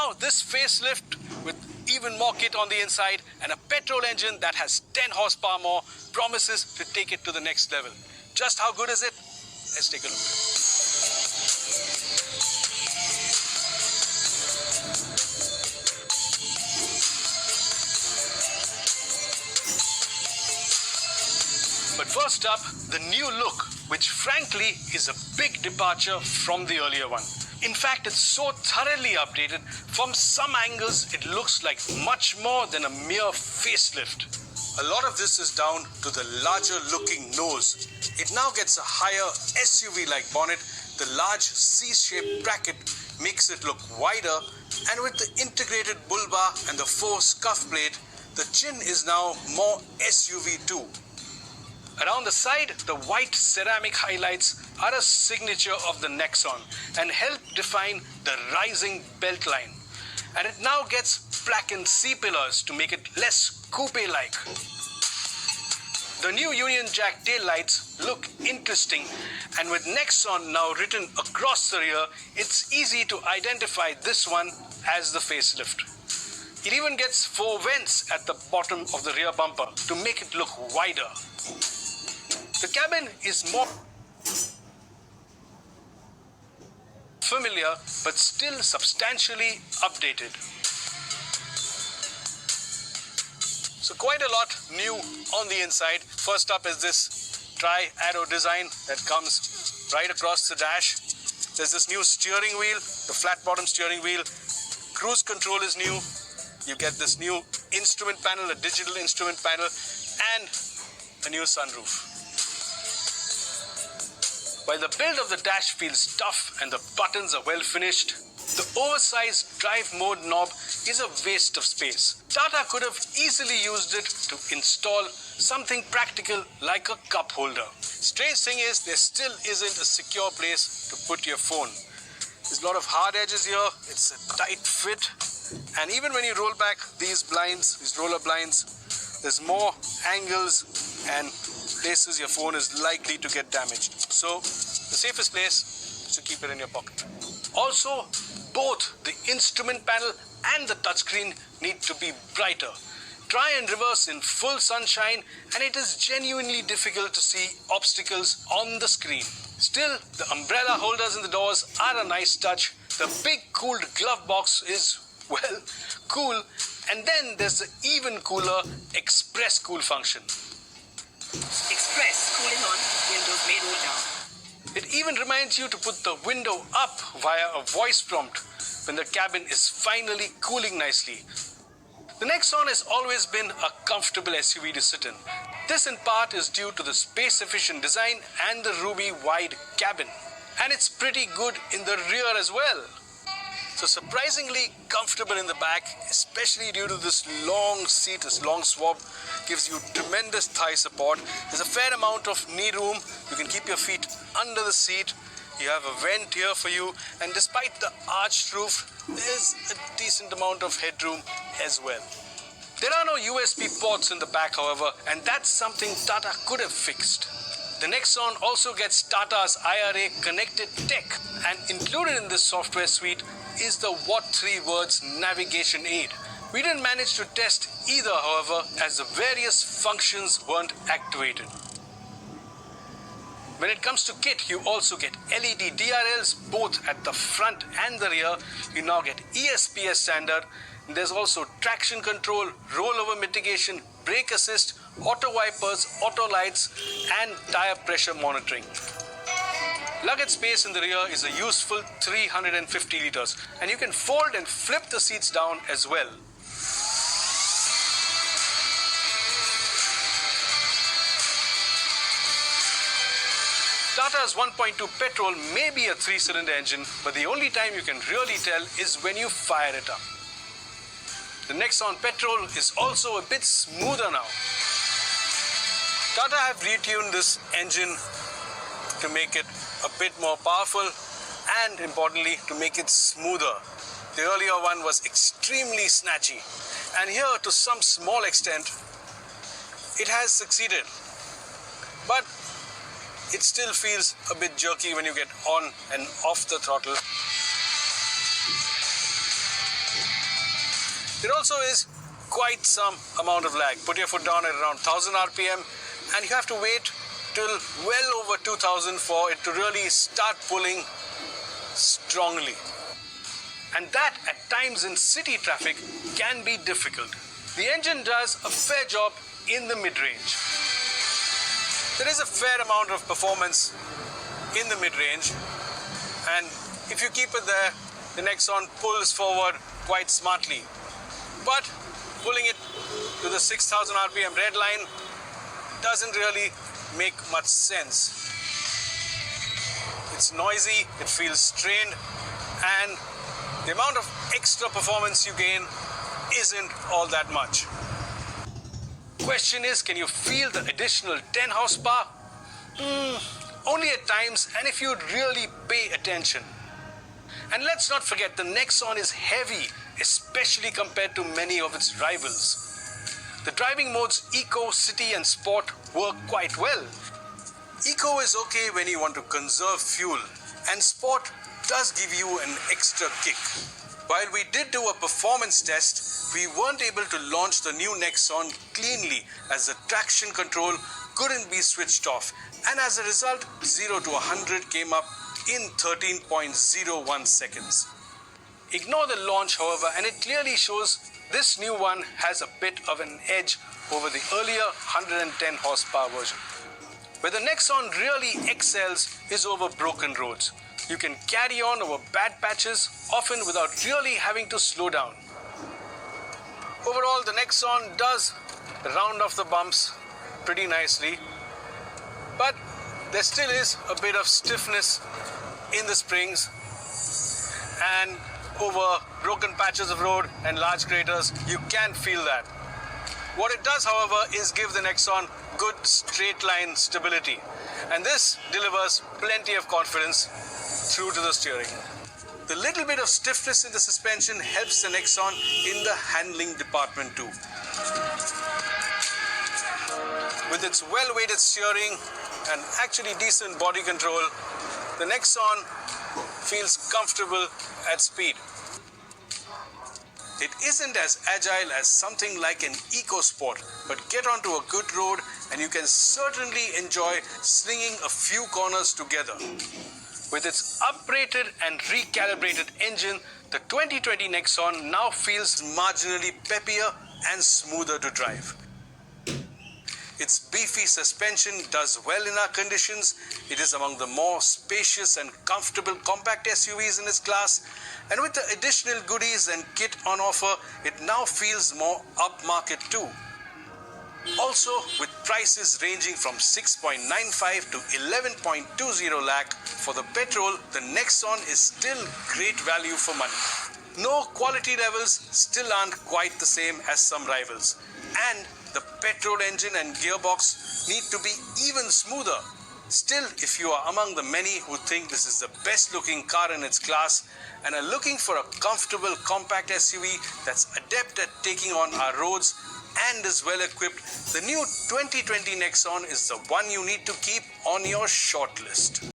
Now this facelift with even more kit on the inside and a petrol engine that has 10 horsepower more promises to take it to the next level. Just how good is it? Let's take a look. But first up, the new look, which frankly is a big departure from the earlier one. In fact, it's so thoroughly updated, from some angles it looks like much more than a mere facelift. A lot of this is down to the larger looking nose. It now gets a higher SUV-like bonnet. The large C-shaped bracket makes it look wider, and with the integrated bull bar and the 4 scuff plate, the chin is now more SUV too. Around the side, the white ceramic highlights are a signature of the Nexon and help define the rising belt line. And it now gets blackened C-pillars to make it less coupe-like. The new Union Jack taillights look interesting, and with Nexon now written across the rear, it's easy to identify this one as the facelift. It even gets 4 vents at the bottom of the rear bumper to make it look wider. The cabin is more familiar but still substantially updated. So quite a lot new on the inside. First up is this tri-arrow design that comes right across the dash. There's this new steering wheel, the flat bottom steering wheel. Cruise control is new. You get this new instrument panel, a digital instrument panel, and a new sunroof. While the build of the dash feels tough and the buttons are well finished, the oversized drive mode knob is a waste of space. Tata could have easily used it to install something practical like a cup holder. Strange thing is, there still isn't a secure place to put your phone. There's a lot of hard edges here, it's a tight fit, and even when you roll back these blinds, these roller blinds, there's more angles and places your phone is likely to get damaged. So the safest place is to keep it in your pocket. Also, both the instrument panel and the touchscreen need to be brighter. Try and reverse in full sunshine and it is genuinely difficult to see obstacles on the screen. Still, the umbrella holders in the doors are a nice touch. The big cooled glove box is, well, cool. And then there's the even cooler Express Cool function. Express cooling on, windows may roll down. It even reminds you to put the window up via a voice prompt when the cabin is finally cooling nicely. The Nexon has always been a comfortable SUV to sit in. This in part is due to the space-efficient design and the roomy wide cabin. And it's pretty good in the rear as well. So surprisingly comfortable in the back, especially due to this long seat, this long swab gives you tremendous thigh support. There's a fair amount of knee room. You can keep your feet under the seat. You have a vent here for you, and despite the arched roof, there's a decent amount of headroom as well. There are no USB ports in the back, however, and that's something Tata could have fixed. The Nexon also gets Tata's IRA connected tech, and included in this software suite is the What 3 Words navigation aid. We didn't manage to test either, however, as the various functions weren't activated. When it comes to kit, you also get LED DRLs both at the front and the rear. You now get ESP as standard. There's also traction control, rollover mitigation, brake assist, auto wipers, auto lights, and tire pressure monitoring. Luggage space in the rear is a useful 350 liters, and you can fold and flip the seats down as well. Tata's 1.2 petrol may be a 3-cylinder engine, but the only time you can really tell is when you fire it up. The Nexon petrol is also a bit smoother now. Tata have retuned this engine to make it a bit more powerful and, importantly, to make it smoother. The earlier one was extremely snatchy, and here, to some small extent, it has succeeded. But it still feels a bit jerky when you get on and off the throttle. There also is quite some amount of lag. Put your foot down at around 1000 RPM and you have to wait till well over 2000 for it to really start pulling strongly. And that at times in city traffic can be difficult. The engine does a fair job in the mid-range. There is a fair amount of performance in the mid-range, and if you keep it there, the Nexon pulls forward quite smartly. But pulling it to the 6000 RPM red line doesn't really make much sense. It's noisy, it feels strained, and the amount of extra performance you gain isn't all that much. Question is, can you feel the additional 10 horsepower? Only at times, and if you really pay attention. And let's not forget, the Nexon is heavy, especially compared to many of its rivals. The driving modes Eco, City and Sport work quite well. Eco is okay when you want to conserve fuel, and Sport does give you an extra kick. While we did do a performance test, we weren't able to launch the new Nexon cleanly as the traction control couldn't be switched off, and as a result 0 to 100 came up in 13.01 seconds. Ignore the launch, however, and it clearly shows this new one has a bit of an edge over the earlier 110 horsepower version. Where the Nexon really excels is over broken roads. You can carry on over bad patches, often without really having to slow down. Overall, the Nexon does round off the bumps pretty nicely, but there still is a bit of stiffness in the springs, and over broken patches of road and large craters, you can feel that. What it does, however, is give the Nexon good straight line stability, and this delivers plenty of confidence through to the steering. The little bit of stiffness in the suspension helps the Nexon in the handling department too. With its well-weighted steering and actually decent body control, the Nexon feels comfortable at speed. It isn't as agile as something like an EcoSport, but get onto a good road and you can certainly enjoy slinging a few corners together. With its uprated and recalibrated engine, the 2020 Nexon now feels marginally peppier and smoother to drive. Its beefy suspension does well in our conditions. It is among the more spacious and comfortable compact SUVs in its class. And with the additional goodies and kit on offer, it now feels more upmarket too. Also, with prices ranging from 6.95 to 11.20 lakh for the petrol, the Nexon is still great value for money. No, quality levels still aren't quite the same as some rivals. And the petrol engine and gearbox need to be even smoother. Still, if you are among the many who think this is the best looking car in its class and are looking for a comfortable compact SUV that's adept at taking on our roads and is well equipped, the new 2020 Nexon is the one you need to keep on your short list.